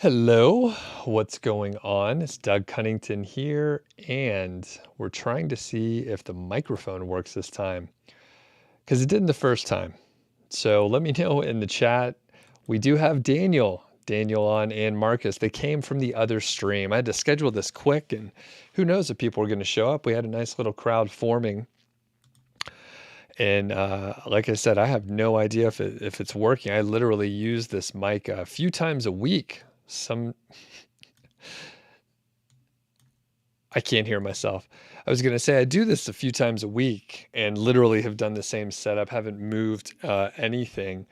Hello, what's going on? It's Doug Cunnington here, and we're trying to see if the microphone works this time because it didn't the first time. So let me know in the chat. We do have Daniel on, and Marcus. They came from the other stream. I had to schedule this quick, and who knows if people were going to show up. We had a nice little crowd forming. And like I said, I have no idea if it's working. I literally use this mic a few times a week. I can't hear myself. I was going to say I do this a few times a week and literally have done the same setup, haven't moved anything.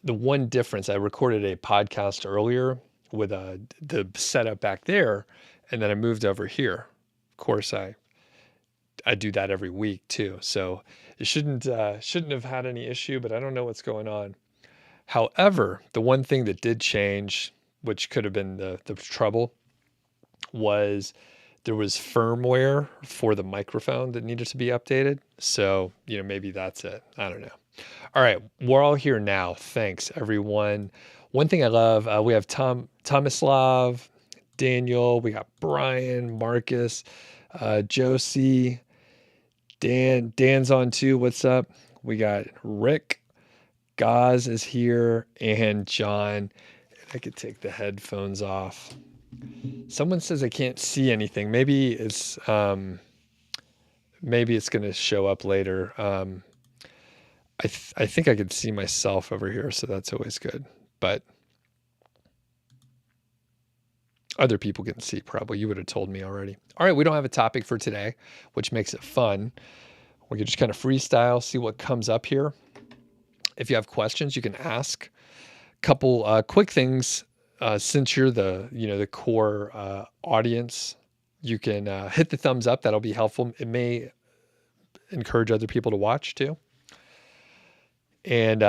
The one difference, I recorded a podcast earlier with the setup back there, and then I moved over here. Of course, I do that every week too, so it shouldn't have had any issue, but I don't know what's going on. However, the one thing that did change, which could have been the trouble, was there was firmware for the microphone that needed to be updated. So, maybe that's it. I don't know. All right, we're all here now. Thanks, everyone. One thing I love, we have Tomislav, Daniel, we got Brian, Marcus, Josie, Dan's on too. What's up? We got Rick, Gaz is here, and John. I could take the headphones off. Someone says I can't see anything. Maybe it's going to show up later. I think I could see myself over here, so that's always good. But other people can see probably. You would have told me already. All right, we don't have a topic for today, which makes it fun. We can just kind of freestyle, see what comes up here. If you have questions, you can ask. Couple quick things. Since you're the core audience, you can hit the thumbs up. That'll be helpful. It may encourage other people to watch too. And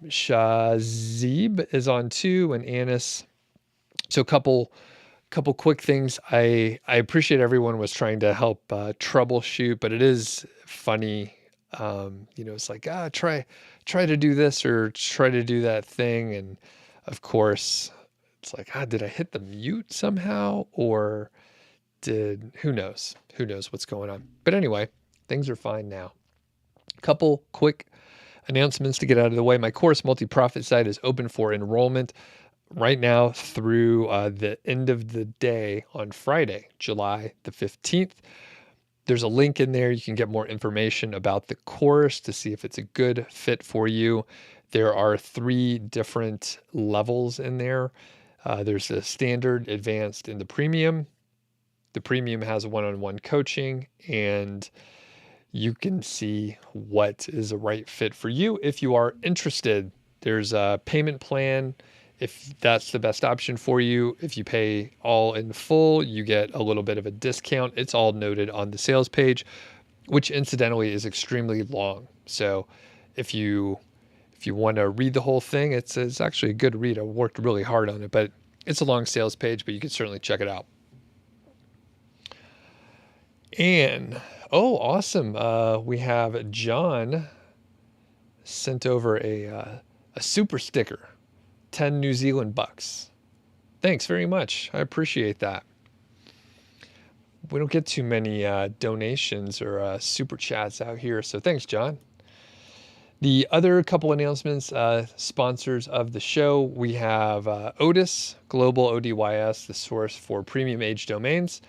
Shazib is on too, and Anis. So a couple quick things. I appreciate everyone was trying to help troubleshoot, but it is funny. It's like, try to do this or try to do that thing. And of course it's like, did I hit the mute somehow? Or who knows what's going on. But anyway, things are fine now. Couple quick announcements to get out of the way. My course multi-profit site is open for enrollment right now through the end of the day on Friday, July the 15th. There's a link in there. You can get more information about the course to see if it's a good fit for you. There are 3 different levels in there. There's the standard, advanced, and the premium. The premium has one-on-one coaching, and you can see what is a right fit for you if you are interested. There's a payment plan if that's the best option for you. If you pay all in full, you get a little bit of a discount. It's all noted on the sales page, which incidentally is extremely long. So if you want to read the whole thing, it's actually a good read. I worked really hard on it, but it's a long sales page, but you can certainly check it out. And, awesome. We have John sent over a super sticker. 10 New Zealand bucks. Thanks very much. I appreciate that. We don't get too many donations or super chats out here, so thanks, John. The other couple announcements, sponsors of the show, we have Odys, Global ODYS, the source for premium age domains.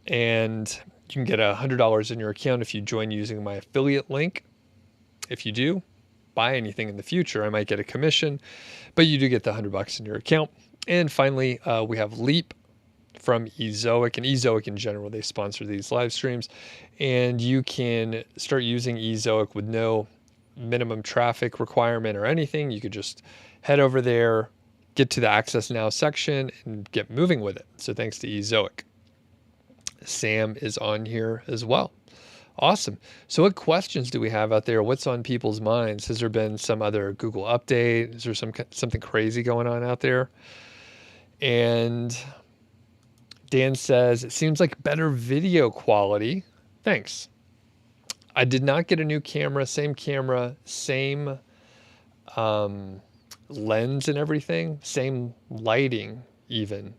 And you can get $100 in your account if you join using my affiliate link. If you do buy anything in the future, I might get a commission, but you do get the $100 in your account. And finally, we have Leap from Ezoic, and Ezoic in general, they sponsor these live streams, and you can start using Ezoic with no minimum traffic requirement or anything. You could just head over there, get to the Access Now section, and get moving with it. So thanks to Ezoic. Sam is on here as well. Awesome. So what questions do we have out there? What's on people's minds? Has there been some other Google update? Is there something crazy going on out there? And Dan says, it seems like better video quality. Thanks. I did not get a new camera, same lens and everything, same lighting even.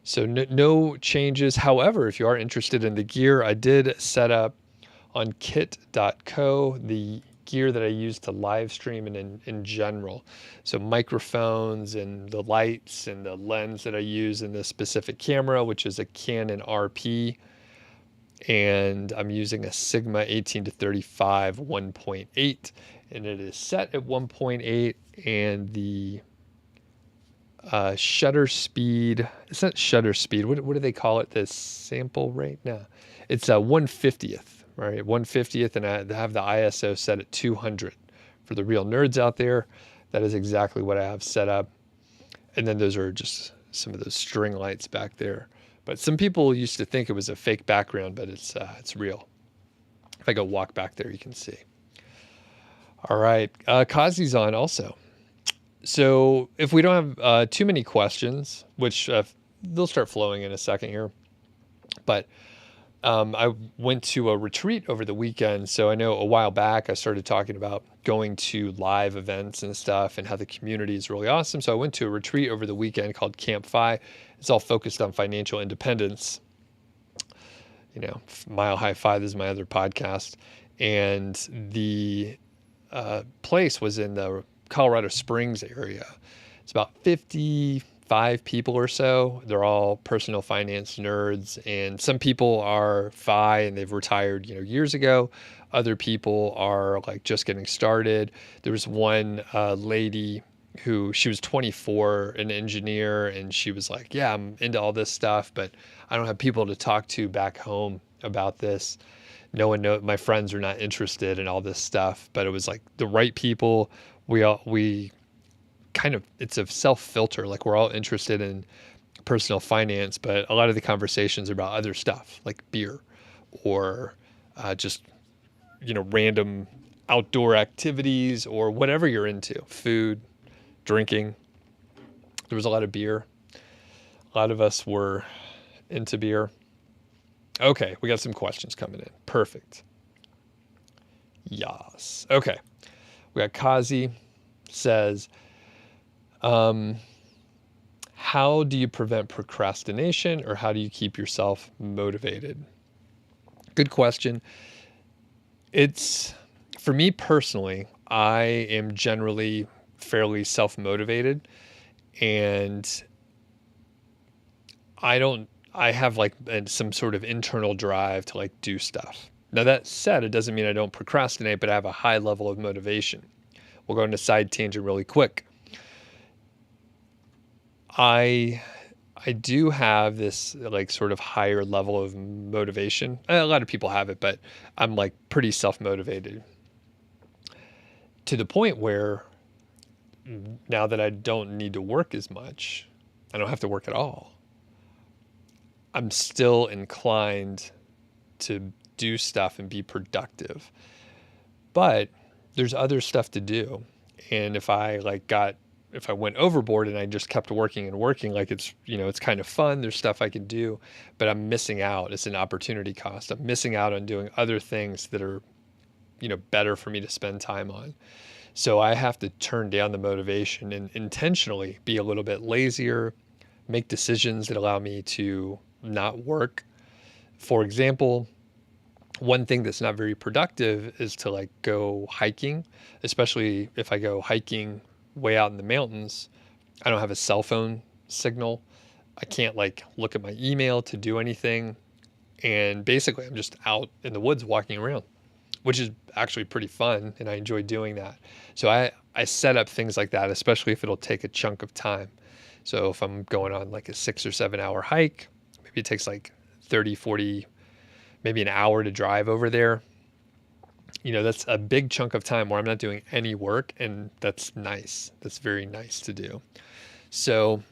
So no changes. However, if you are interested in the gear, I did set up on kit.co the gear that I use to live stream and in general. So microphones and the lights and the lens that I use in this specific camera, which is a Canon RP. And I'm using a Sigma 18-35 1.8, and it is set at 1.8, and the shutter speed, it's not shutter speed, what do they call it, the sample rate? No, it's a 1/50th, right? 1/50th, and I have the ISO set at 200. For the real nerds out there, that is exactly what I have set up. And then those are just some of those string lights back there. But some people used to think it was a fake background, but it's real. If I go walk back there, you can see. All right, Kazi's on also. So if we don't have too many questions, which they'll start flowing in a second here, but I went to a retreat over the weekend. So I know a while back I started talking about going to live events and stuff and how the community is really awesome. So I went to a retreat over the weekend called Camp Fi. It's all focused on financial independence. You know, Mile High Five is my other podcast. And the place was in the Colorado Springs area. It's about 55 people or so. They're all personal finance nerds, and some people are FI and they've retired, years ago. Other people are like just getting started. There was one lady who, she was 24, an engineer, and she was like, yeah, I'm into all this stuff, but I don't have people to talk to back home about this. No one knows, my friends are not interested in all this stuff. But it was like the right people. We kind of, it's a self-filter. Like, we're all interested in personal finance, but a lot of the conversations are about other stuff like beer or just, random outdoor activities or whatever you're into, food, drinking. There was a lot of beer. A lot of us were into beer. Okay, we got some questions coming in. Perfect. Yes. Okay. We got Kazi says, how do you prevent procrastination, or how do you keep yourself motivated? Good question. It's, for me personally, I am generally fairly self-motivated, and I have like some sort of internal drive to like do stuff. Now, that said, it doesn't mean I don't procrastinate, but I have a high level of motivation. We'll go into side tangent really quick. I do have this like sort of higher level of motivation. A lot of people have it, but I'm like pretty self-motivated to the point where now that I don't need to work as much, I don't have to work at all, I'm still inclined to do stuff and be productive. But there's other stuff to do. And if I went overboard and I just kept working and working, like it's kind of fun. There's stuff I can do, but I'm missing out. It's an opportunity cost. I'm missing out on doing other things that are, better for me to spend time on. So I have to turn down the motivation and intentionally be a little bit lazier, make decisions that allow me to not work. For example, one thing that's not very productive is to like go hiking, especially if I go hiking way out in the mountains. I don't have a cell phone signal. I can't like look at my email to do anything. And basically I'm just out in the woods walking around, which is actually pretty fun. And I enjoy doing that. So I set up things like that, especially if it'll take a chunk of time. So if I'm going on like a 6 or 7 hour hike, maybe it takes like 30, 40, maybe an hour to drive over there. That's a big chunk of time where I'm not doing any work, and that's nice. That's very nice to do. So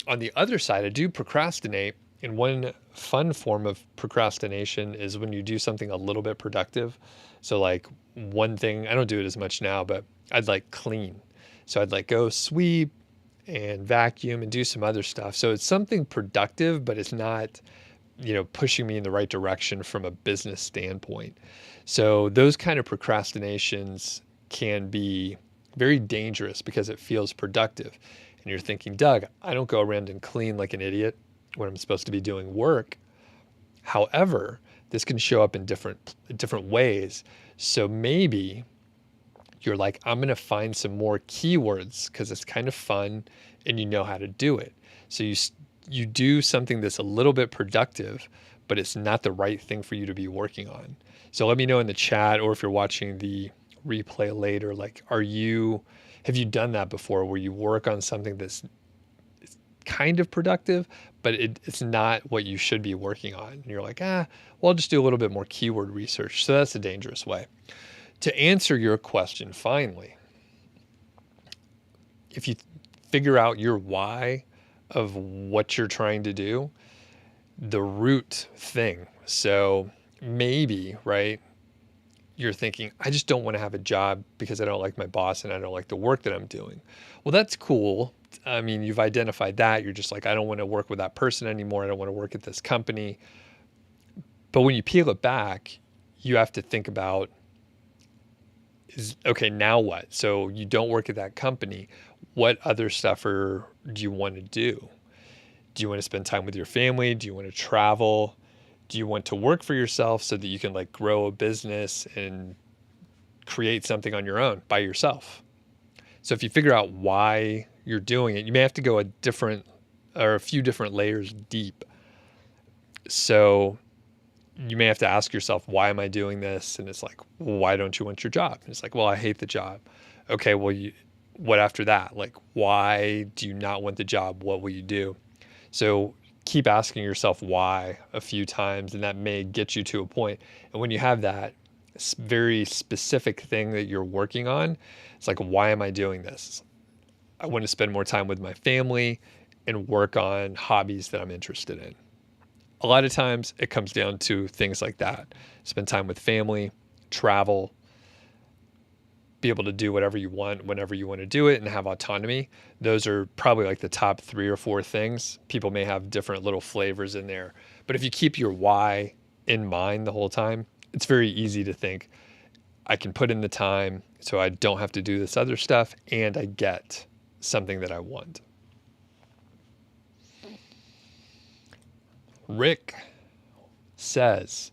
on the other side, I do procrastinate. And one fun form of procrastination is when you do something a little bit productive. So like one thing, I don't do it as much now, but I'd like clean. So I'd like go sweep and vacuum and do some other stuff. So it's something productive, but it's not pushing me in the right direction from a business standpoint. So those kind of procrastinations can be very dangerous because it feels productive. And you're thinking, Doug, I don't go around and clean like an idiot when I'm supposed to be doing work. However, this can show up in different ways. So maybe you're like, I'm going to find some more keywords because it's kind of fun and you know how to do it. So you do something that's a little bit productive, but it's not the right thing for you to be working on. So let me know in the chat, or if you're watching the replay later, like, have you done that before where you work on something that's kind of productive, but it's not what you should be working on? And you're like, well, I'll just do a little bit more keyword research. So that's a dangerous way. To answer your question, finally, if you figure out your why of what you're trying to do, the root thing. So maybe, right, you're thinking, I just don't want to have a job because I don't like my boss and I don't like the work that I'm doing. Well, that's cool. I mean, you've identified that. You're just like, I don't want to work with that person anymore. I don't want to work at this company. But when you peel it back, you have to think about, okay, now what? So you don't work at that company. What other stuff do you want to do? Do you want to spend time with your family? Do you want to travel? Do you want to work for yourself so that you can like grow a business and create something on your own by yourself? So if you figure out why you're doing it, you may have to go a few different layers deep. So you may have to ask yourself, why am I doing this? And it's like, well, why don't you want your job? And it's like, well, I hate the job. Okay, well, what after that? Like, why do you not want the job? What will you do? So keep asking yourself why a few times, and that may get you to a point. And when you have that very specific thing that you're working on, it's like, why am I doing this? I want to spend more time with my family and work on hobbies that I'm interested in. A lot of times it comes down to things like that. Spend time with family, travel, be able to do whatever you want whenever you want to do it, and have autonomy. Those are probably like the top 3 or 4 things. People may have different little flavors in there, but if you keep your why in mind the whole time, it's very easy to think, I can put in the time so I don't have to do this other stuff and I get something that I want. Rick says,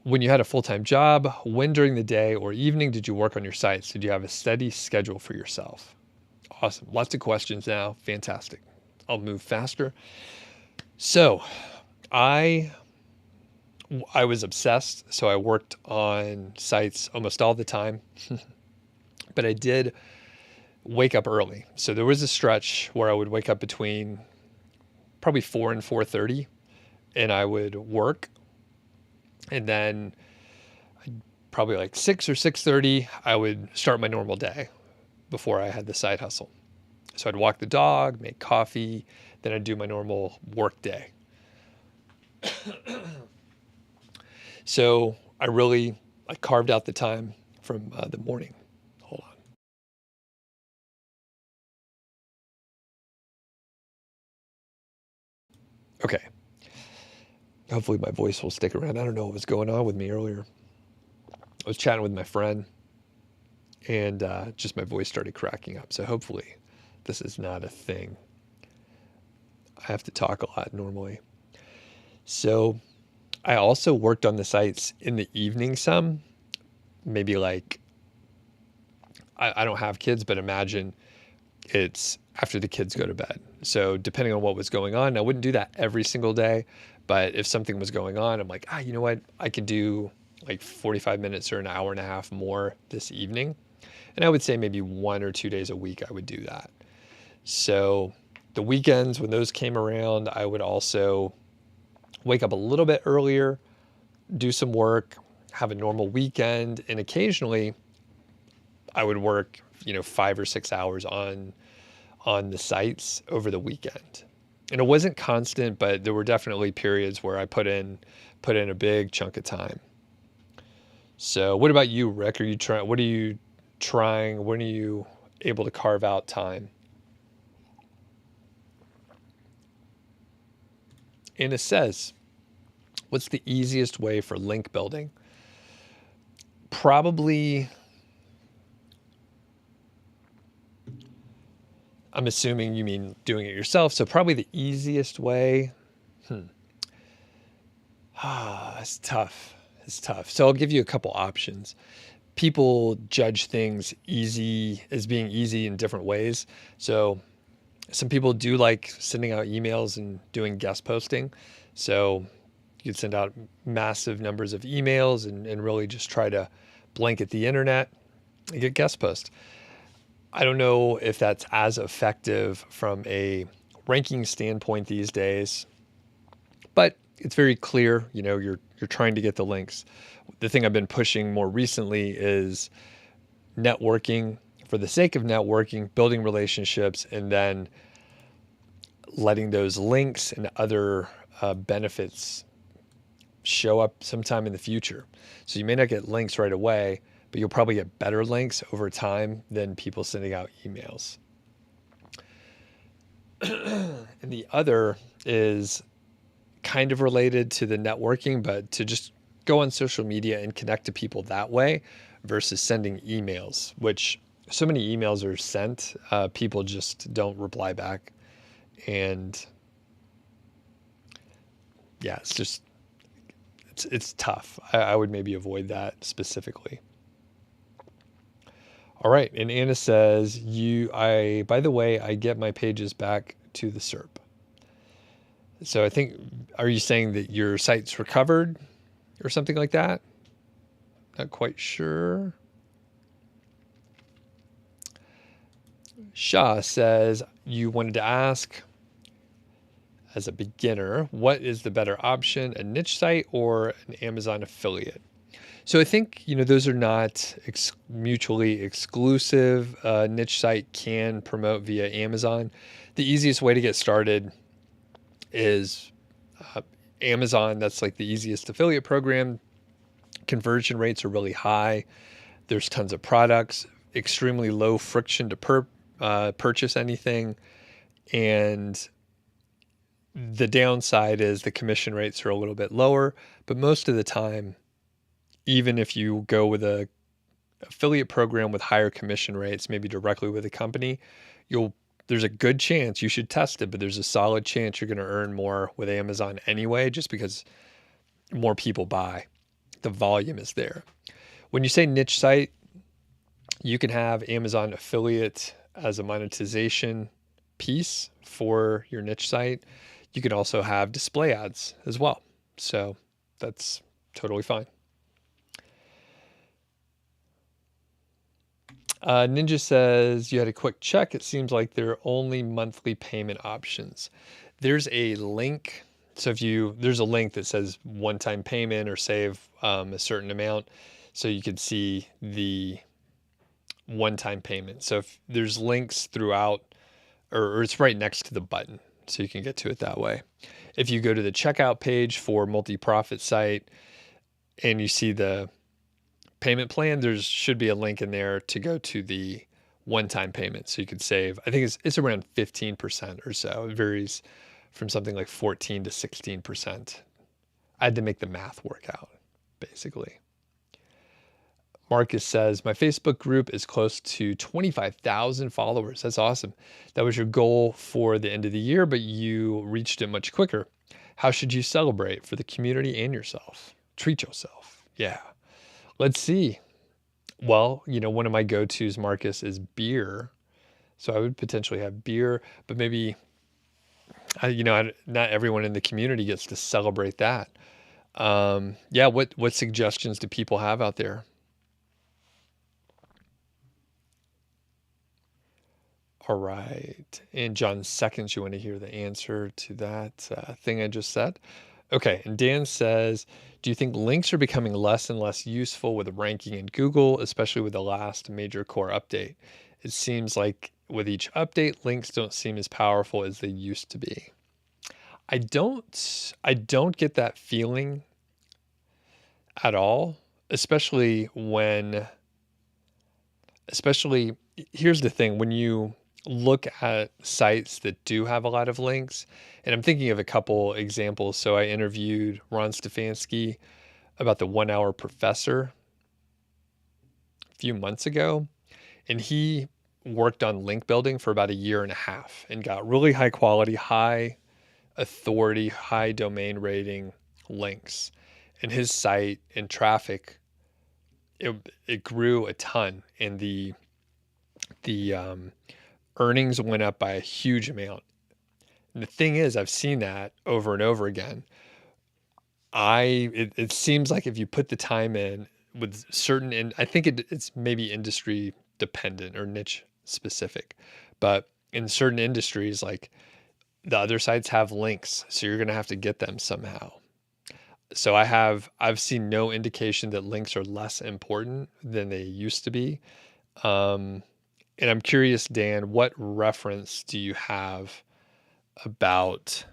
when you had a full-time job, when during the day or evening did you work on your sites? Did you have a steady schedule for yourself? Awesome. Lots of questions now. Fantastic. I'll move faster. So I was obsessed. So I worked on sites almost all the time, but I did wake up early. So there was a stretch where I would wake up between probably 4 and 4:30, and I would work. And then probably like 6 or 6:30, I would start my normal day before I had the side hustle. So I'd walk the dog, make coffee, then I'd do my normal work day. So I carved out the time from the morning. Hold on. Okay. Hopefully my voice will stick around. I don't know what was going on with me earlier. I was chatting with my friend, and just my voice started cracking up. So hopefully this is not a thing. I have to talk a lot normally. So I also worked on the sites in the evening some, maybe like, I don't have kids, but imagine it's after the kids go to bed. So depending on what was going on, I wouldn't do that every single day, but if something was going on, I'm like, you know what? I could do like 45 minutes or an hour and a half more this evening. And I would say maybe 1 or 2 days a week, I would do that. So the weekends, when those came around, I would also wake up a little bit earlier, do some work, have a normal weekend, and occasionally I would work, 5 or 6 hours on the sites over the weekend. And it wasn't constant, but there were definitely periods where I put in a big chunk of time. So what about you, Rick? What are you trying? When are you able to carve out time? And it says, what's the easiest way for link building? Probably I'm assuming you mean doing it yourself. So probably the easiest way. It's tough. It's tough. So I'll give you a couple options. People judge things as being easy in different ways. So some people do like sending out emails and doing guest posting. So you could send out massive numbers of emails and really just try to blanket the internet and get guest posts. I don't know if that's as effective from a ranking standpoint these days, but it's very clear, you're trying to get the links. The thing I've been pushing more recently is networking for the sake of networking, building relationships, and then letting those links and other benefits show up sometime in the future. So you may not get links right away, but you'll probably get better links over time than people sending out emails. And the other is kind of related to the networking, but to just go on social media and connect to people that way versus sending emails, which so many emails are sent, people just don't reply back. And yeah, it's tough. I would maybe avoid that specifically. All right. And Anna says, by the way, I get my pages back to the SERP. So I think, are you saying that your site's recovered or something like that? Not quite sure. Shah says, you wanted to ask, as a beginner, what is the better option, a niche site or an Amazon affiliate? So I think, those are not mutually exclusive. Niche site can promote via Amazon. The easiest way to get started is Amazon. That's like the easiest affiliate program. Conversion rates are really high. There's tons of products, extremely low friction to purchase anything. And the downside is the commission rates are a little bit lower, but most of the time, even if you go with a affiliate program with higher commission rates, maybe directly with a company, there's a good chance, you should test it, but there's a solid chance you're going to earn more with Amazon anyway, just because more people buy. The volume is there. When you say niche site, you can have Amazon affiliate as a monetization piece for your niche site. You can also have display ads as well. So that's totally fine. Ninja says, you had a quick check. It seems like there are only monthly payment options. There's a link. So there's a link that says one-time payment or save a certain amount. So you can see the one-time payment. So if there's links throughout, or it's right next to the button, so you can get to it that way. If you go to the checkout page for multi-profit site and you see the payment plan, there should be a link in there to go to the one-time payment. So you could save, I think it's around 15% or so. It varies from something like 14 to 16%. I had to make the math work out, basically. Marcus says, my Facebook group is close to 25,000 followers. That's awesome. That was your goal for the end of the year, but you reached it much quicker. How should you celebrate for the community and yourself? Treat yourself. Yeah. Let's see. Well, one of my go-tos, Marcus, is beer. So I would potentially have beer, but maybe, not everyone in the community gets to celebrate that. Yeah. What suggestions do people have out there? All right. In John's seconds, you want to hear the answer to that thing I just said? Okay. And Dan says, do you think links are becoming less and less useful with ranking in Google, especially with the last major core update? It seems like with each update, links don't seem as powerful as they used to be. I don't get that feeling at all, especially here's the thing, when you look at sites that do have a lot of links, and I'm thinking of a couple examples. So I interviewed Ron Stefanski about the 1 Hour Professor a few months ago, and he worked on link building for about a year and a half and got really high quality, high authority, high domain rating links. And his site and traffic, it grew a ton, and the earnings went up by a huge amount. And the thing is, I've seen that over and over again. It seems like if you put the time in with certain, and I think it's maybe industry dependent or niche specific, but in certain industries, like the other sites have links, so you're going to have to get them somehow. So I've seen no indication that links are less important than they used to be. And I'm curious, Dan, what reference do you have about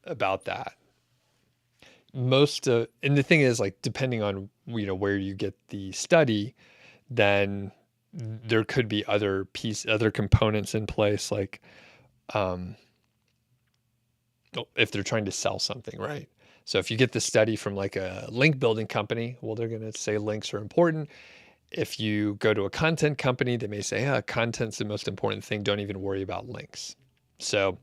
that? And the thing is, like, depending on where you get the study, then there could be other components in place, like if they're trying to sell something, right? So if you get the study from like a link building company, well, they're going to say links are important. If you go to a content company, they may say, content's the most important thing. Don't even worry about links. So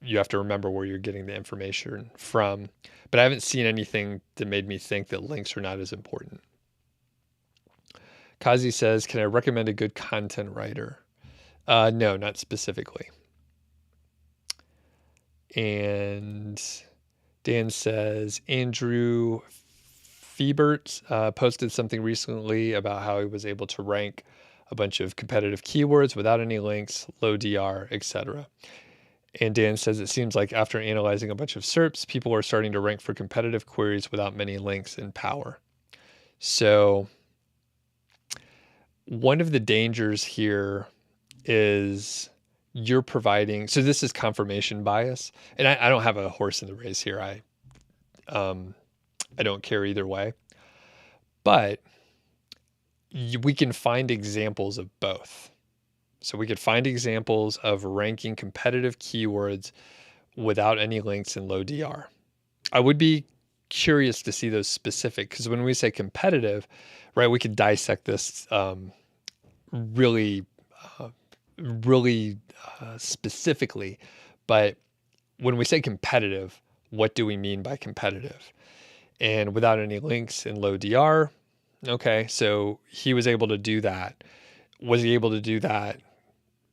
you have to remember where you're getting the information from. But I haven't seen anything that made me think that links are not as important. Kazi says, can I recommend a good content writer? No, not specifically. And Dan says, Andrew Fiebert posted something recently about how he was able to rank a bunch of competitive keywords without any links, low DR, etc. And Dan says, it seems like after analyzing a bunch of SERPs, people are starting to rank for competitive queries without many links and power. So one of the dangers here is you're providing, so this is confirmation bias, and I don't have a horse in the race here. I don't care either way, but we can find examples of both. So we could find examples of ranking competitive keywords without any links and low DR. I would be curious to see those specific, because when we say competitive, right, we could dissect this really specifically. But when we say competitive, what do we mean by competitive? And without any links and low DR, okay, so he was able to do that. Was he able to do that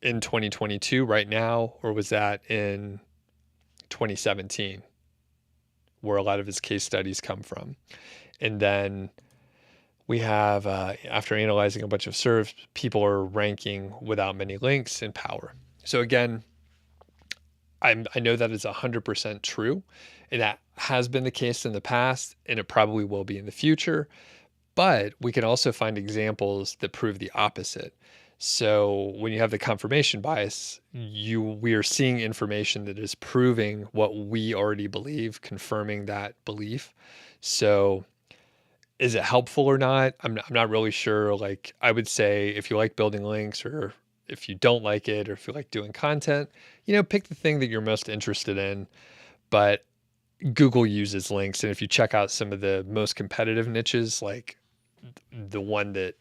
in 2022 right now, or was that in 2017, where a lot of his case studies come from? And then we have, after analyzing a bunch of SERPs, people are ranking without many links and power. So again, I know that is 100% true, and that has been the case in the past, and it probably will be in the future. But we can also find examples that prove the opposite. So when you have the confirmation bias, we are seeing information that is proving what we already believe, confirming that belief. So is it helpful or not? I'm not really sure. Like, I would say if you like building links, or if you don't like it, or if you like doing content, pick the thing that you're most interested in. But Google uses links. And if you check out some of the most competitive niches, like the one that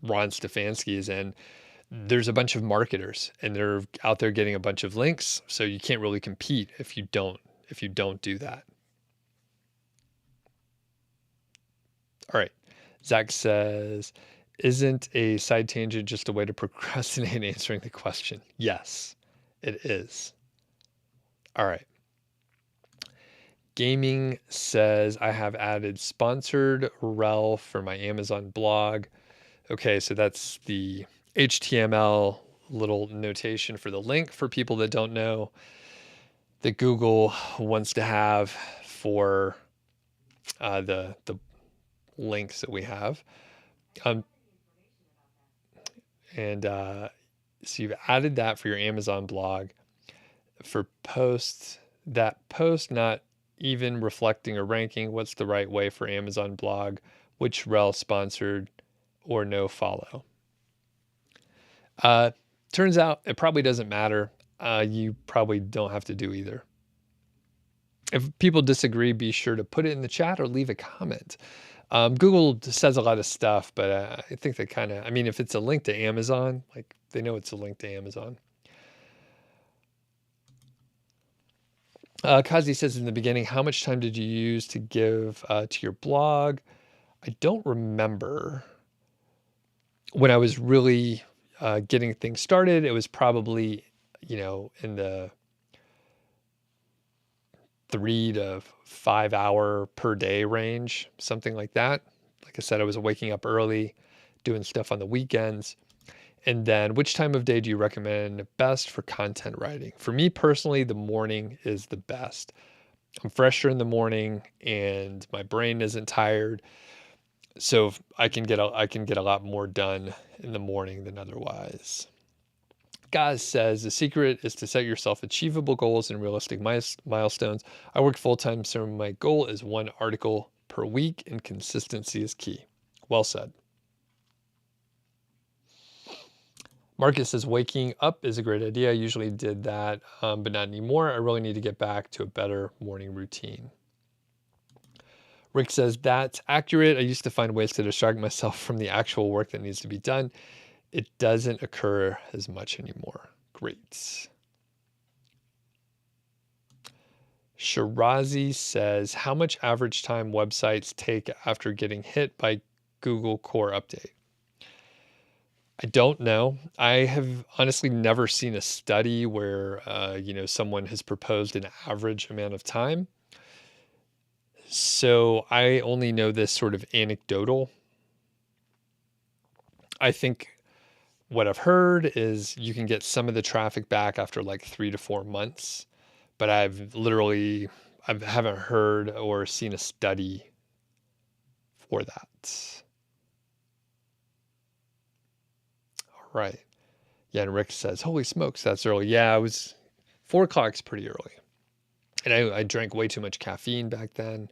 Ron Stefanski is in, there's a bunch of marketers, and they're out there getting a bunch of links. So you can't really compete if you don't do that. All right. Zach says, isn't a side tangent just a way to procrastinate answering the question? Yes, it is. All right. Gaming says, I have added sponsored rel for my Amazon blog. Okay, so that's the HTML little notation for the link for people that don't know, that Google wants to have for the links that we have. So you've added that for your Amazon blog. For posts, that post not even reflecting or ranking, what's the right way for Amazon blog? Which rel sponsored or no follow? Turns out it probably doesn't matter. You probably don't have to do either. If people disagree, be sure to put it in the chat or leave a comment. Google says a lot of stuff, but I think they kind of, I mean, if it's a link to Amazon, like they know it's a link to Amazon. Kazi says in the beginning, how much time did you use to give to your blog? I don't remember. When I was really getting things started, it was probably, in the 3 to 5 hour per day range, something like that. Like I said, I was waking up early, doing stuff on the weekends. And then which time of day do you recommend best for content writing? For me personally, the morning is the best. I'm fresher in the morning and my brain isn't tired. So I can get a lot more done in the morning than otherwise. Gaz says the secret is to set yourself achievable goals and realistic milestones. I work full-time, so my goal is 1 article per week, and consistency is key. Well said. Marcus says waking up is a great idea. I usually did that, but not anymore. I really need to get back to a better morning routine. Rick says that's accurate. I used to find ways to distract myself from the actual work that needs to be done. It doesn't occur as much anymore. Great. Shirazi says, how much average time websites take after getting hit by Google Core Update? I don't know. I have honestly never seen a study where, someone has proposed an average amount of time. So I only know this sort of anecdotal. I think what I've heard is you can get some of the traffic back after like 3 to 4 months, but I haven't heard or seen a study for that. All right. Yeah, and Rick says, holy smokes, that's early. Yeah, 4 o'clock's pretty early. And I drank way too much caffeine back then.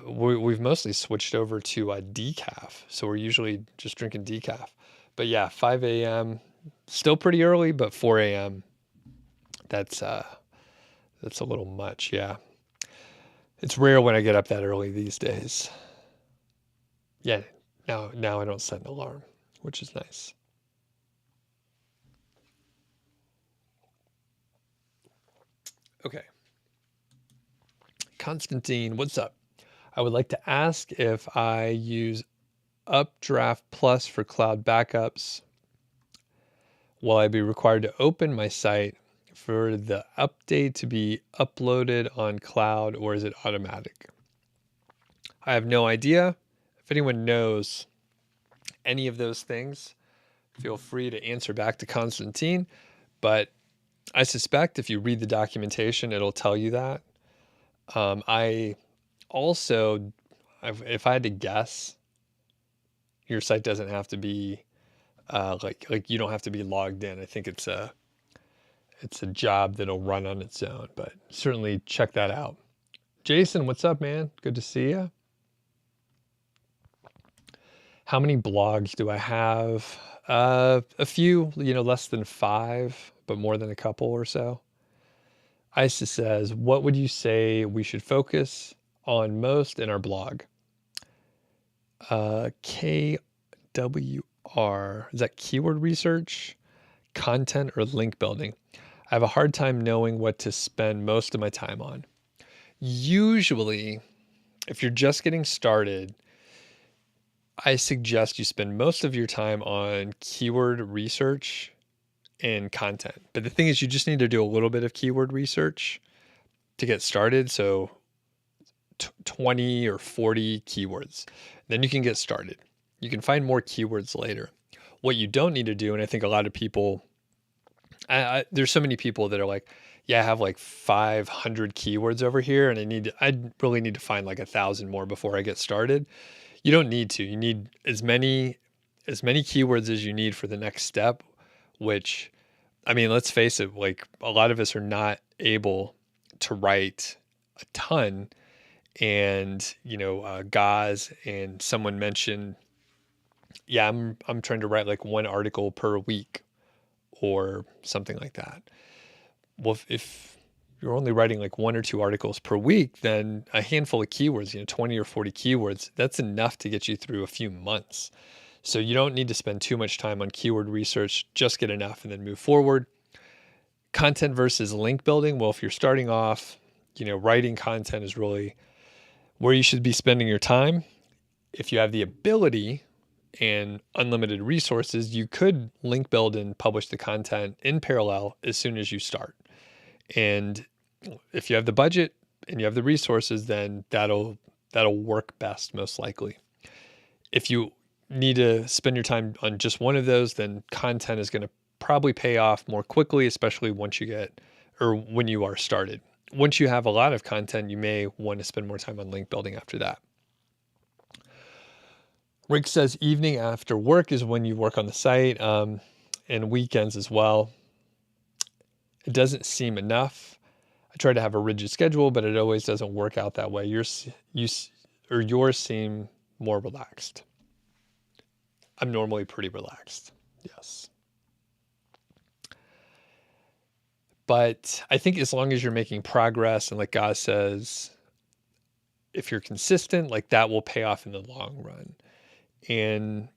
We've mostly switched over to decaf, so we're usually just drinking decaf. But yeah, 5 a.m. still pretty early, but 4 a.m. That's a little much. Yeah, it's rare when I get up that early these days. Yeah, now I don't set an alarm, which is nice. Okay, Constantine, what's up? I would like to ask if I use Updraft Plus for cloud backups. Will I be required to open my site for the update to be uploaded on cloud, or is it automatic? I have no idea. If anyone knows any of those things, feel free to answer back to Constantine. But I suspect if you read the documentation, it'll tell you that. I also, if I had to guess, your site doesn't have to be like you don't have to be logged in. I think it's a job that'll run on its own, but certainly check that out. Jason, what's up, man? Good to see you. How many blogs do I have? A few, less than 5, but more than a couple or so. Isis says, what would you say we should focus on most in our blog? KWR, is that keyword research, content, or link building? I have a hard time knowing what to spend most of my time on. Usually, if you're just getting started, I suggest you spend most of your time on keyword research and content. But the thing is, you just need to do a little bit of keyword research to get started. So 20 or 40 keywords. Then you can get started. You can find more keywords later. What you don't need to do, and I think a lot of people, there's so many people that are like, yeah, I have like 500 keywords over here, and I really need to find like 1,000 more before I get started. You don't need to. You need as many keywords as you need for the next step, which, I mean, let's face it, like a lot of us are not able to write a ton. And, Gaz and someone mentioned, yeah, I'm trying to write like 1 article per week or something like that. Well, if you're only writing like 1 or 2 articles per week, then a handful of keywords, 20 or 40 keywords, that's enough to get you through a few months. So you don't need to spend too much time on keyword research, just get enough and then move forward. Content versus link building. Well, if you're starting off, writing content is really where you should be spending your time. If you have the ability and unlimited resources, you could link build and publish the content in parallel as soon as you start. And if you have the budget and you have the resources, then that'll work best, most likely. If you need to spend your time on just one of those, then content is going to probably pay off more quickly, especially when you are started. Once you have a lot of content, you may want to spend more time on link building after that. Rick says evening after work is when you work on the site, and weekends as well. It doesn't seem enough. I try to have a rigid schedule, but it always doesn't work out that way. Yours seem more relaxed. I'm normally pretty relaxed. Yes. But I think as long as you're making progress, and like God says, if you're consistent, like that will pay off in the long run. And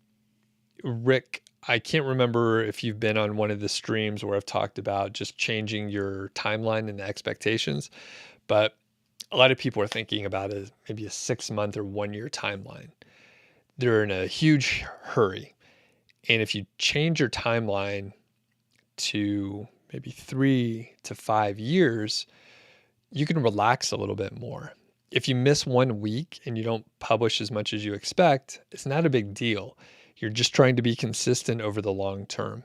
Rick, I can't remember if you've been on one of the streams where I've talked about just changing your timeline and the expectations, but a lot of people are thinking about it maybe a 6-month or 1-year timeline. They're in a huge hurry. And if you change your timeline to maybe 3 to 5 years, you can relax a little bit more. If you miss 1 week and you don't publish as much as you expect, it's not a big deal. You're just trying to be consistent over the long term.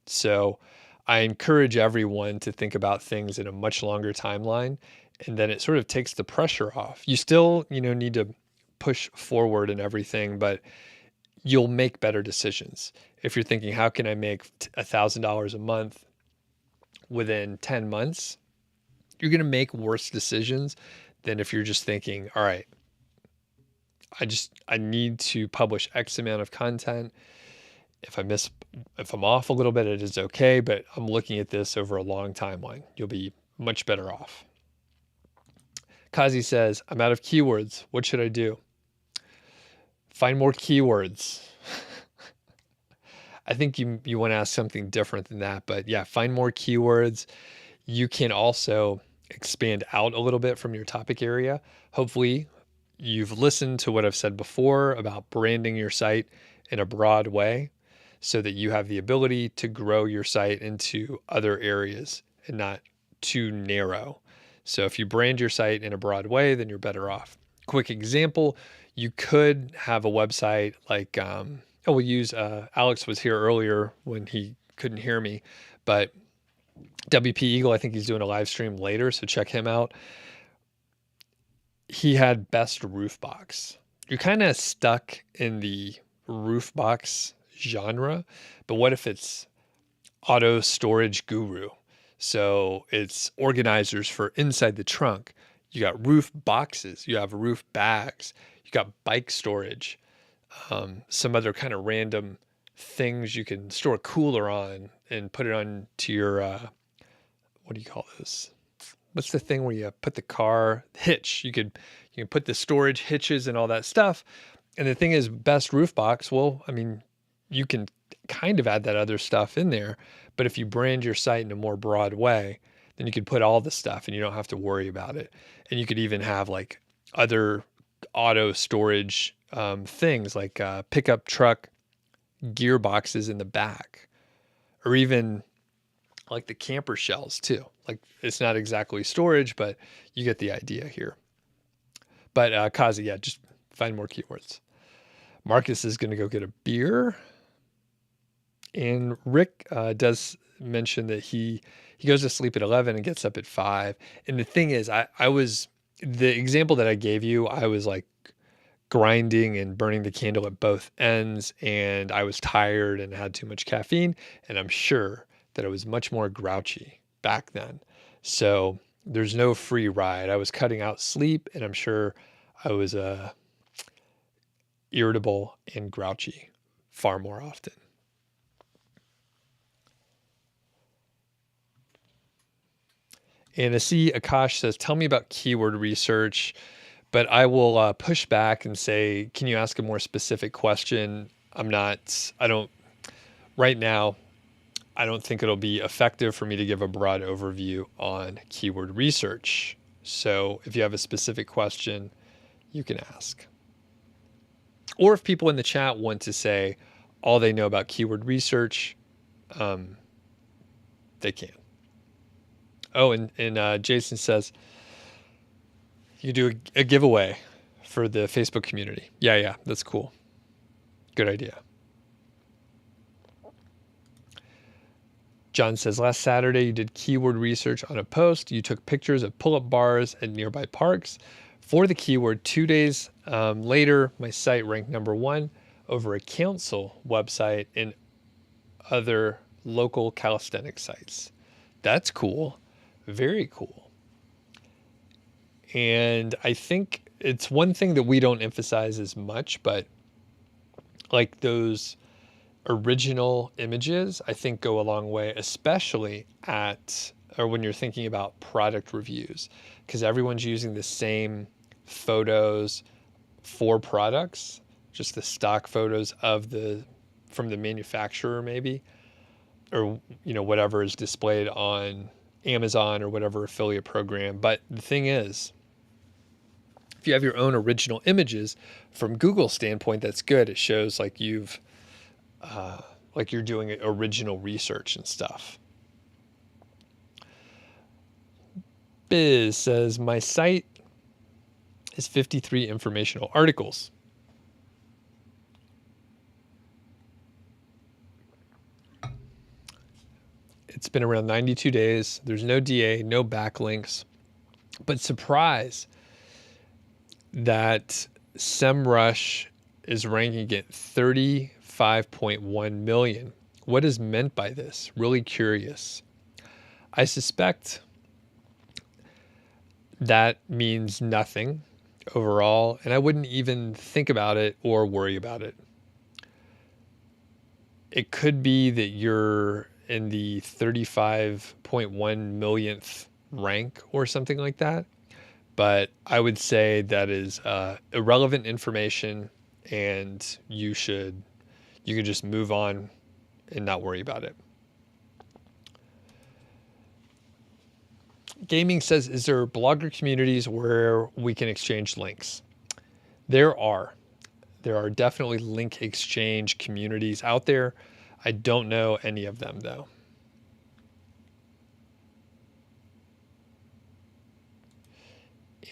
So I encourage everyone to think about things in a much longer timeline, and then it sort of takes the pressure off. You still, need to push forward and everything, but you'll make better decisions. If you're thinking, how can I make $1,000 a month within 10 months? You're going to make worse decisions than if you're just thinking, all right, I need to publish X amount of content. If I'm off a little bit, it is okay, but I'm looking at this over a long timeline. You'll be much better off. Kazi says, I'm out of keywords. What should I do? Find more keywords. I think you want to ask something different than that, but yeah, find more keywords. You can also expand out a little bit from your topic area. Hopefully you've listened to what I've said before about branding your site in a broad way so that you have the ability to grow your site into other areas and not too narrow. So if you brand your site in a broad way, then you're better off. Quick example, you could have a website like, we'll use, Alex was here earlier when he couldn't hear me, but WP Eagle, I think he's doing a live stream later, so check him out. He had best roof box. You're kind of stuck in the roof box genre, but what if it's auto storage guru? So it's organizers for inside the trunk. You got roof boxes, you have roof bags, you got bike storage, some other kind of random things you can store a cooler on and put it on to your, what do you call this? What's the thing where you put the car hitch? You can put the storage hitches and all that stuff. And the thing is, best roof box, well, I mean, you can kind of add that other stuff in there, but if you brand your site in a more broad way, then you could put all the stuff and you don't have to worry about it. And you could even have like other auto storage things like pickup truck gearboxes in the back, or even like the camper shells too. Like it's not exactly storage, but you get the idea here. But Kazi, yeah, just find more keywords. Marcus is going to go get a beer. And Rick does mention that he goes to sleep at 11 and gets up at 5. And the thing is, the example that I gave you, I was like grinding and burning the candle at both ends, and I was tired and had too much caffeine. And I'm sure that I was much more grouchy back then. So there's no free ride. I was cutting out sleep, and I'm sure I was irritable and grouchy far more often. And I see Akash says, tell me about keyword research, but I will push back and say, can you ask a more specific question? Right now, I don't think it'll be effective for me to give a broad overview on keyword research. So if you have a specific question, you can ask. Or if people in the chat want to say all they know about keyword research, they can. Oh, and Jason says, you do a giveaway for the Facebook community. Yeah, that's cool. Good idea. John says, last Saturday you did keyword research on a post. You took pictures of pull-up bars at nearby parks for the keyword. 2 days later, my site ranked #1 over a council website and other local calisthenics sites. That's cool. Very cool. And I think it's one thing that we don't emphasize as much, but like those original images, I think go a long way, especially when you're thinking about product reviews, because everyone's using the same photos for products, just the stock photos from the manufacturer maybe, or whatever is displayed on Amazon or whatever affiliate program. But the thing is, if you have your own original images, from Google's standpoint, that's good. It shows like you're doing original research and stuff. Biz says, my site is 53 informational articles. It's been around 92 days. There's no DA, no backlinks. But surprise that SEMrush is ranking at 35.1 million. What is meant by this? Really curious. I suspect that means nothing overall, and I wouldn't even think about it or worry about it. It could be that you're in the 35.1 millionth rank or something like that, but I would say that is irrelevant information, and you could just move on and not worry about it. Gaming says, is there blogger communities where we can exchange links? There are definitely link exchange communities out there. I don't know any of them though.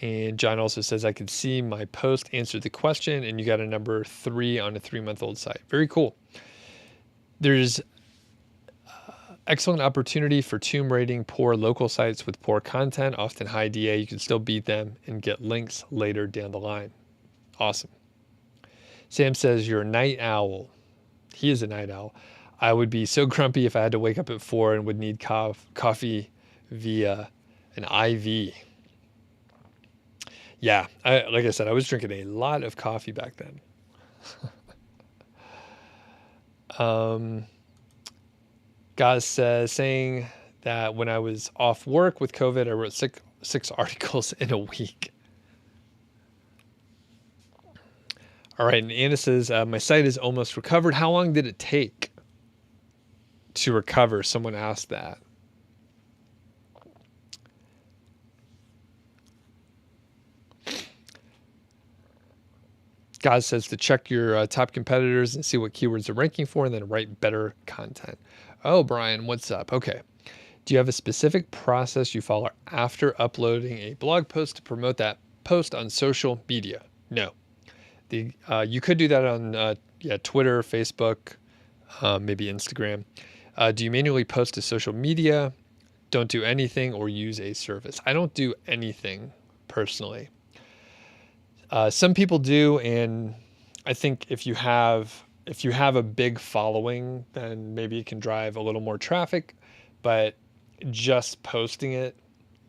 And John also says, I could see my post answered the question and you got a number 3 on a 3-month-old site. Very cool. There's excellent opportunity for tomb rating poor local sites with poor content, often high DA. You can still beat them and get links later down the line. Awesome. Sam says, you're a night owl. He is a night owl. I would be so grumpy if I had to wake up at 4 and would need coffee via an IV. Yeah, like I said, I was drinking a lot of coffee back then. Gaz says, saying that when I was off work with COVID, I wrote six articles in a week. All right, and Anna says, my site is almost recovered. How long did it take to recover? Someone asked that. God says to check your top competitors and see what keywords they're ranking for and then write better content. Oh, Brian, what's up? Okay. Do you have a specific process you follow after uploading a blog post to promote that post on social media? No. You could do that on Twitter, Facebook, maybe Instagram. Do you manually post to social media? Don't do anything or use a service? I don't do anything personally. Some people do, and I think if you have a big following, then maybe it can drive a little more traffic. But just posting it,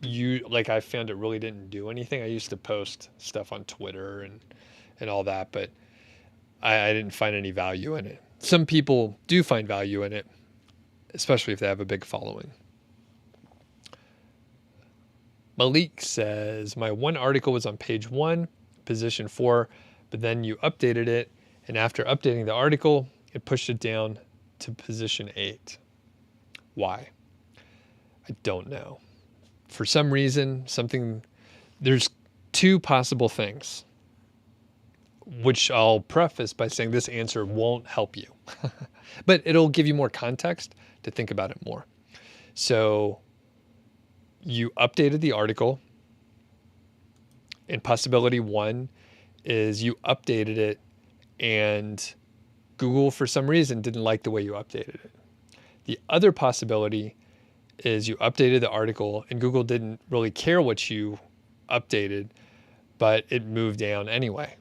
I found it really didn't do anything. I used to post stuff on Twitter and all that, but I didn't find any value in it. Some people do find value in it, especially if they have a big following. Malik says, my one article was on page 1, position 4, but then you updated it, and after updating the article, it pushed it down to position 8. Why? I don't know. For some reason, there's 2 possible things, which I'll preface by saying this answer won't help you, but it'll give you more context to think about it more. So you updated the article, and possibility 1 is you updated it and Google, for some reason, didn't like the way you updated it. The other possibility is you updated the article and Google didn't really care what you updated, but it moved down anyway.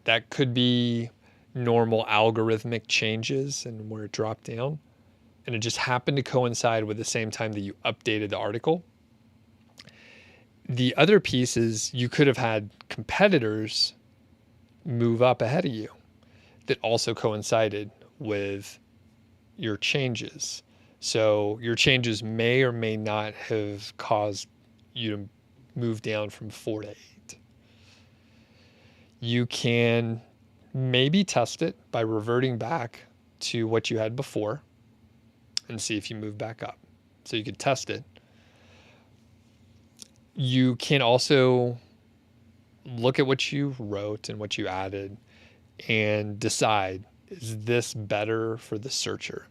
That could be normal algorithmic changes and where it dropped down. And it just happened to coincide with the same time that you updated the article. The other piece is you could have had competitors move up ahead of you that also coincided with your changes. So your changes may or may not have caused you to move down from 4 to 8. You can maybe test it by reverting back to what you had before and see if you move back up. So you could test it. You can also look at what you wrote and what you added and decide, is this better for the searcher?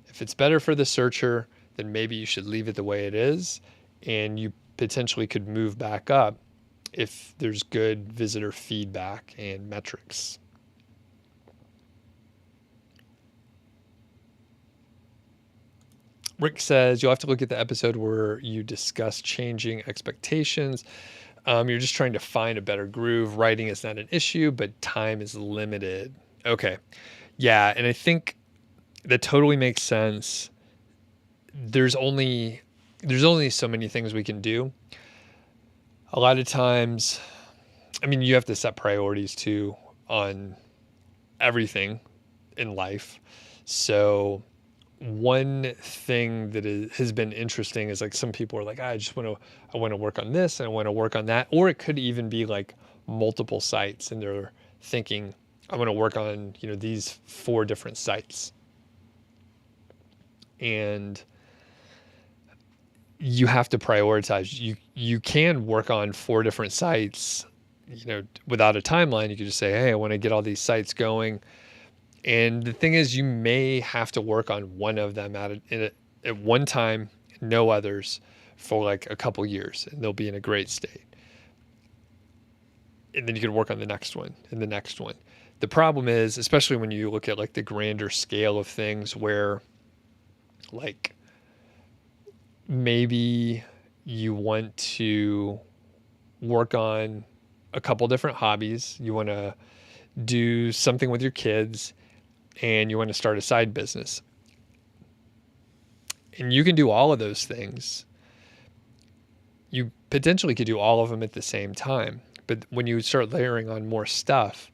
If it's better for the searcher, then maybe you should leave it the way it is, and you potentially could move back up if there's good visitor feedback and metrics. Rick says, you'll have to look at the episode where you discuss changing expectations. You're just trying to find a better groove. Writing is not an issue, but time is limited. Okay. Yeah, and I think that totally makes sense. There's only so many things we can do. A lot of times, I mean, you have to set priorities too on everything in life. So one thing that has been interesting is like some people are like, I want to work on this and I want to work on that. Or it could even be like multiple sites and they're thinking, I want to work on, these 4 different sites. And you have to prioritize. You can work on 4 different sites, without a timeline. You could just say, hey, I want to get all these sites going. And the thing is, you may have to work on one of them at one time, no others, for like a couple years, and they'll be in a great state. And then you can work on the next one and the next one. The problem is, especially when you look at like the grander scale of things where like maybe you want to work on a couple different hobbies. You want to do something with your kids and you want to start a side business. And you can do all of those things. You potentially could do all of them at the same time. But when you start layering on more stuff,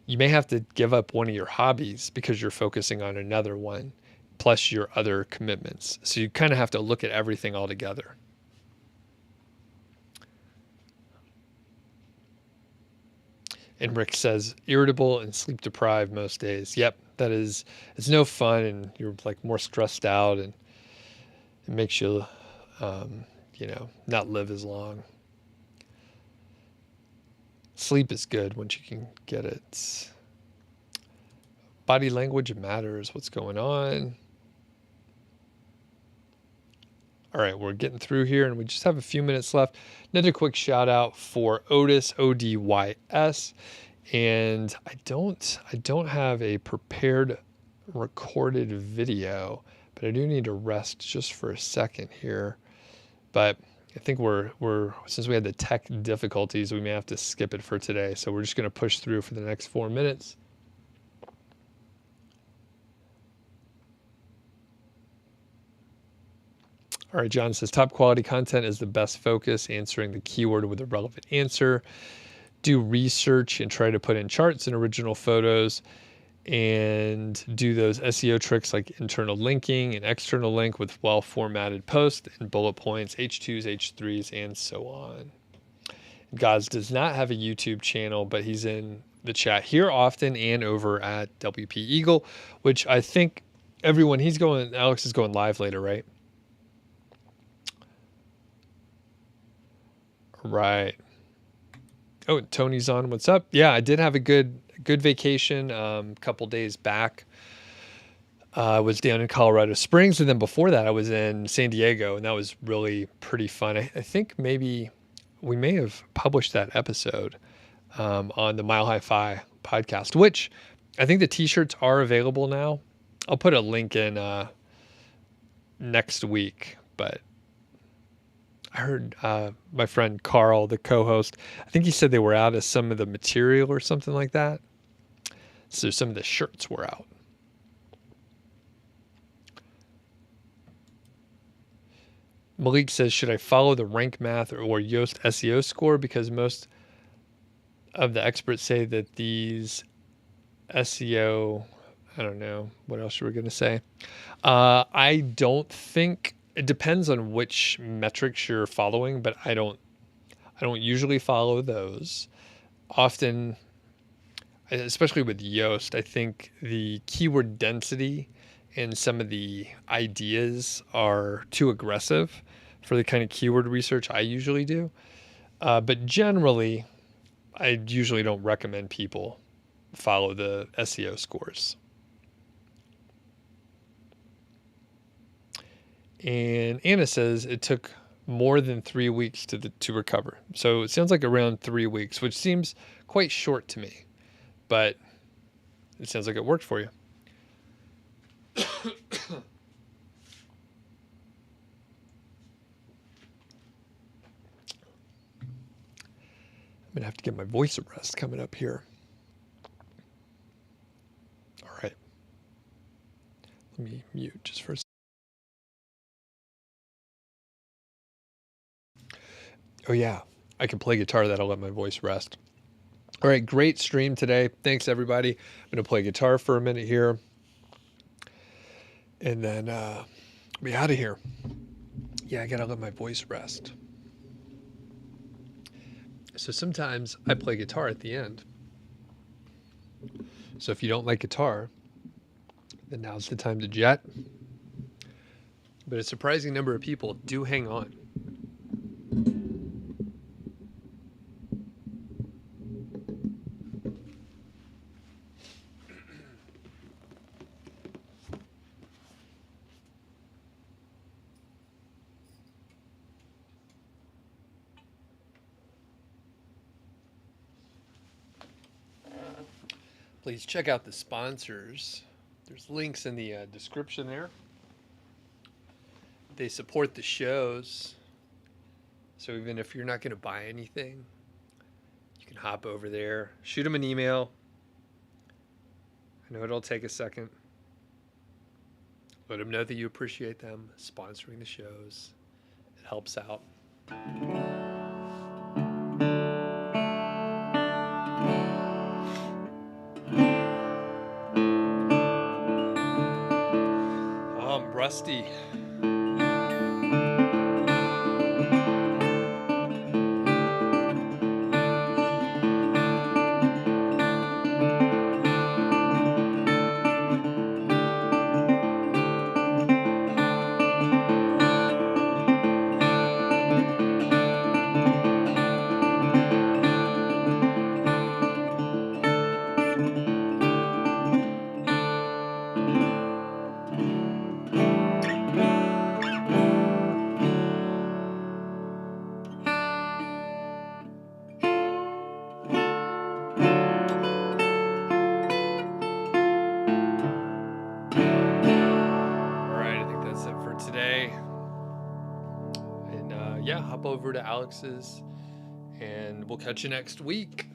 you may have to give up one of your hobbies because you're focusing on another one, plus your other commitments. So you kind of have to look at everything all together. And Rick says, irritable and sleep deprived most days. Yep, it's no fun, and you're like more stressed out, and it makes you, not live as long. Sleep is good once you can get it. Body language matters. What's going on? All right, we're getting through here, and we just have a few minutes left. Another quick shout out for Odys, Odys, and I don't have a prepared recorded video, but I do need to rest just for a second here. But I think we're since we had the tech difficulties, we may have to skip it for today. So we're just going to push through for the next 4 minutes. All right, John says, top quality content is the best focus, answering the keyword with a relevant answer. Do research and try to put in charts and original photos. and do those SEO tricks like internal linking and external link with well-formatted posts and bullet points, H2s, H3s, and so on. Gaz does not have a YouTube channel, but he's in the chat here often and over at WP Eagle, which I think Alex is going live later, right? Right. Oh, Tony's on. What's up? Yeah, I did have a good vacation couple days back. I was down in Colorado Springs, and then before that I was in San Diego, and that was really pretty fun. I think maybe we may have published that episode on the Mile High Fi podcast, which I think the t-shirts are available now. I'll put a link in next week, but I heard my friend Carl, the co-host, I think he said they were out of some of the material or something like that. So some of the shirts were out. Malik says, should I follow the rank math or Yoast SEO score? Because most of the experts say that these SEO, I don't know, what else are we going to say? I don't think, it depends on which metrics you're following, but I don't usually follow those. Often, especially with Yoast, I think the keyword density and some of the ideas are too aggressive for the kind of keyword research I usually do. But generally, I usually don't recommend people follow the SEO scores. And Anna says it took more than 3 weeks to recover. So it sounds like around 3 weeks, which seems quite short to me, but it sounds like it worked for you. I'm going to have to get my voice a rest coming up here. All right. Let me mute just for a second. Oh, yeah. I can play guitar. That'll let my voice rest. All right. Great stream today. Thanks, everybody. I'm going to play guitar for a minute here. And then be out of here. Yeah, I got to let my voice rest. So sometimes I play guitar at the end. So if you don't like guitar, then now's the time to jet. But a surprising number of people do hang on. Please check out the sponsors. There's links in the description there. They support the shows. So even if you're not going to buy anything, you can hop over there, shoot them an email. I know it'll take a second. Let them know that you appreciate them sponsoring the shows. It helps out. I'm rusty. Hop over to Alex's and we'll catch you next week.